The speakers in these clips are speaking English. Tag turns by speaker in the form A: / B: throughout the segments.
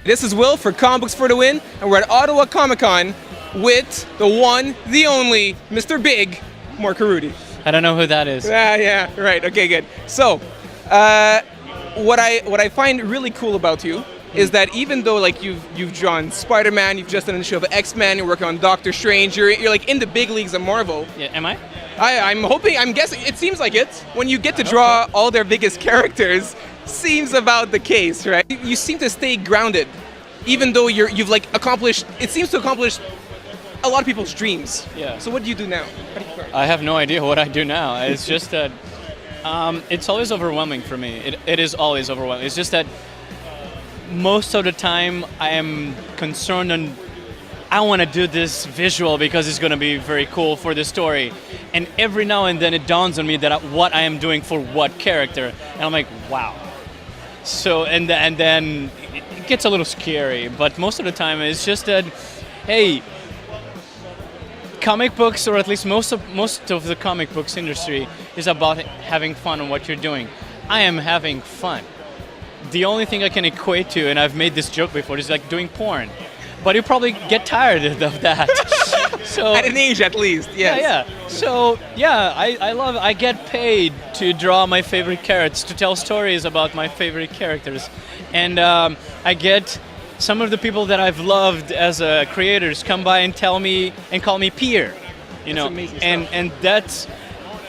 A: This is Will for Comic Books for the Win, and we're at Ottawa Comic Con with the one, the only, Mr. Big, Marco Rudy.
B: I don't know who that is.
A: Yeah, right. Okay, good. So, what I find really cool about you is that even though like you've drawn Spider-Man, you've just done an issue of X-Men, you're working on Doctor Strange, you're like in the big leagues of Marvel.
B: Yeah, am I?
A: I'm guessing, it seems like it. When you get to draw all their biggest characters, seems about the case, right? You seem to stay grounded, even though you've like accomplished, it seems to accomplish a lot of people's dreams.
B: Yeah.
A: So what do you do now?
B: I have no idea what I do now. It's just that it's always overwhelming for me. It is always overwhelming. It's just that most of the time I am concerned and I want to do this visual because it's going to be very cool for the story. And every now and then it dawns on me that what I am doing for what character. And I'm like, wow. So, and then it gets a little scary. But most of the time it's just that, hey, comic books, or at least most of the comic books industry, is about having fun on what you're doing. I am having fun. The only thing I can equate to, and I've made this joke before, is like doing porn. But you probably get tired of that. So
A: at an age, at least, yes.
B: Yeah. So yeah, I get paid to draw my favorite characters, to tell stories about my favorite characters, and I get some of the people that I've loved as creators come by and tell me and call me peer, you know, and that's.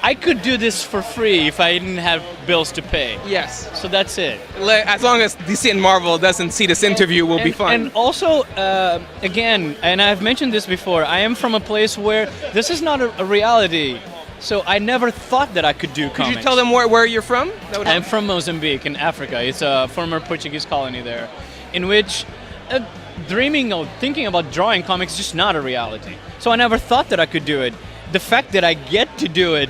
B: I could do this for free if I didn't have bills to pay.
A: Yes.
B: So that's it.
A: As long as DC and Marvel doesn't see this interview, we'll be fine.
B: And also, again, and I've mentioned this before, I am from a place where this is not a reality. So I never thought that I could do comics.
A: Could you tell them where you're from?
B: I'm from Mozambique in Africa. It's a former Portuguese colony there, in which dreaming or thinking about drawing comics is just not a reality. So I never thought that I could do it. The fact that I get to do it,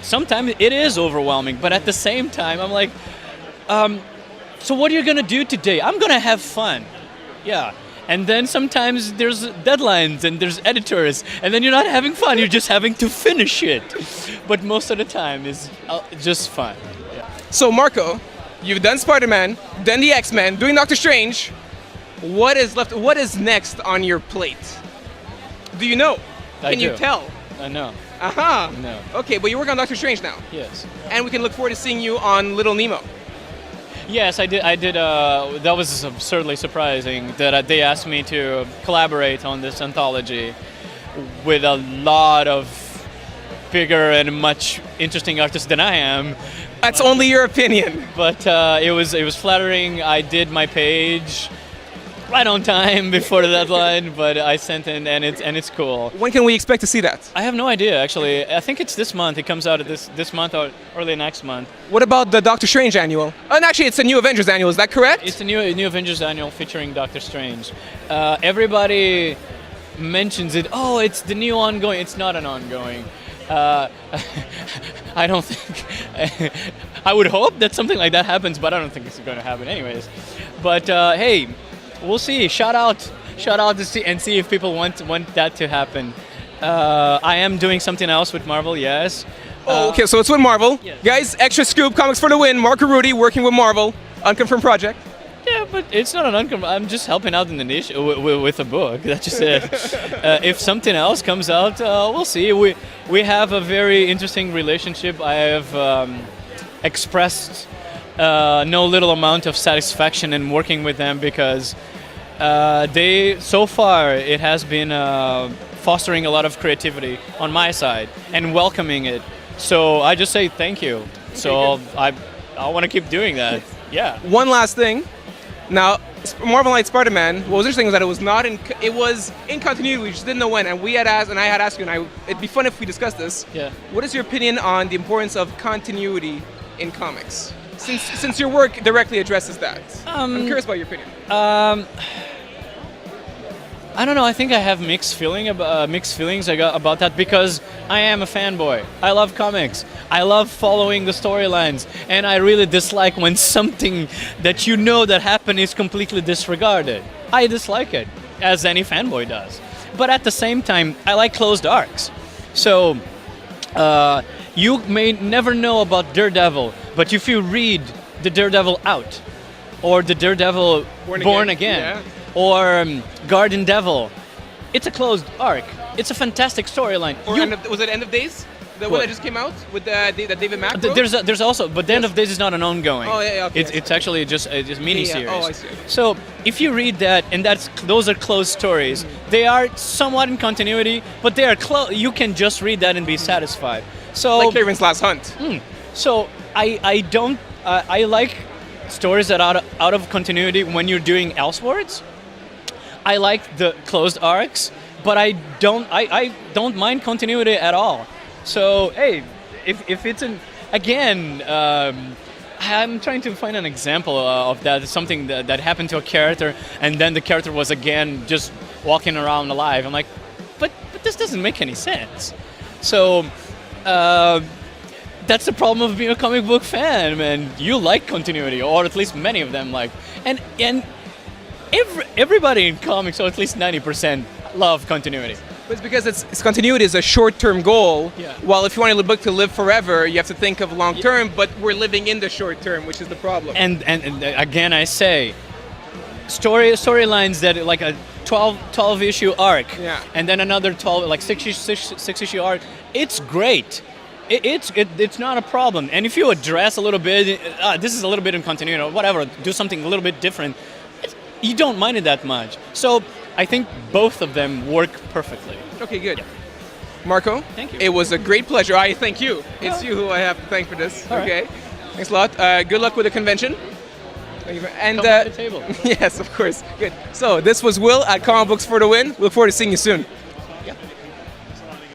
B: sometimes it is overwhelming, but at the same time, I'm like, so what are you gonna do today? I'm gonna have fun, yeah. And then sometimes there's deadlines and there's editors, and then you're not having fun. You're just having to finish it. But most of the time is just fun. Yeah.
A: So Marco, you've done Spider-Man, done the X-Men, doing Doctor Strange. What is left? What is next on your plate? Do you know? Can you tell?
B: I know.
A: Aha.
B: No.
A: Okay, but you work on Doctor Strange now.
B: Yes.
A: And we can look forward to seeing you on Little Nemo.
B: Yes, I did. That was absurdly surprising that they asked me to collaborate on this anthology with a lot of bigger and much interesting artists than I am.
A: That's only your opinion.
B: But it was flattering. I did my page right on time before the deadline, but I sent in, and it's cool.
A: When can we expect to see that?
B: I have no idea, actually. I think it's this month. It comes out this month or early next month.
A: What about the Doctor Strange annual? And actually, it's a New Avengers annual. Is that correct?
B: It's a new Avengers annual featuring Doctor Strange. Everybody mentions it. Oh, it's the new ongoing. It's not an ongoing. I don't think. I would hope that something like that happens, but I don't think it's going to happen anyways. But hey. We'll see. Shout out to see if people want that to happen. I am doing something else with Marvel, yes.
A: Okay, so it's with Marvel.
B: Yes.
A: Guys, extra scoop, Comics for the Win, Marco Rudy working with Marvel. Unconfirmed project.
B: Yeah, but it's not an unconfirmed. I'm just helping out in the niche with a book. That's just it. If something else comes out, we'll see. We have a very interesting relationship. I have expressed no little amount of satisfaction in working with them because so far it has been fostering a lot of creativity on my side and welcoming it. So I just say thank you. So I want to keep doing that. Yeah.
A: One last thing. Now, Marvel Knight Spider-Man, what was interesting was that it was in continuity, we just didn't know when, and I had asked you, and it'd be fun if we discussed this.
B: Yeah.
A: What is your opinion on the importance of continuity in comics? Since your work directly addresses that. I'm curious about your opinion.
B: I don't know. I think I have mixed feelings about that because I am a fanboy. I love comics. I love following the storylines, and I really dislike when something that you know that happened is completely disregarded. I dislike it, as any fanboy does. But at the same time, I like closed arcs. So you may never know about Daredevil, but if you read the Daredevil out, or the Daredevil Born Again,
A: yeah.
B: or Garden Devil. It's a closed arc. It's a fantastic storyline.
A: Or was it End of Days? The one that just came out with the David Mack book?
B: There's also, but the End of Days is not an ongoing.
A: Oh yeah, okay.
B: It's actually just a mini series.
A: Oh, I see.
B: So if you read that, and those are closed stories, they are somewhat in continuity, but they are you can just read that and be satisfied. So
A: like Kraven's Last Hunt.
B: So I like stories that are out of continuity when you're doing Elseworlds. I like the closed arcs, but I don't mind continuity at all. So hey, if it's I'm trying to find an example of that. Something that happened to a character, and then the character was again just walking around alive. I'm like, but this doesn't make any sense. So that's the problem of being a comic book fan, man. You like continuity, or at least many of them like, and everybody in comics, or at least 90%, love continuity.
A: But it's because it's continuity is a short-term goal.
B: Yeah.
A: While if you want a book to live forever, you have to think of long-term. But we're living in the short-term, which is the problem.
B: And again, I say, storylines that like a 12 issue arc, and then another 12 like 6 issue arc. It's great. It's not a problem. And if you address a little bit, this is a little bit in continuity or whatever, do something a little bit different, you don't mind it that much. So I think both of them work perfectly.
A: Okay, good. Marco,
B: thank you.
A: It was a great pleasure. I thank you. It's you who I have to thank for this.
B: All
A: okay.
B: right.
A: Thanks a lot. Good luck with the convention. Thank you. And
B: Come to the table.
A: Yes, of course. Good. So this was Will at Comic Books for the Win. We look forward to seeing you soon.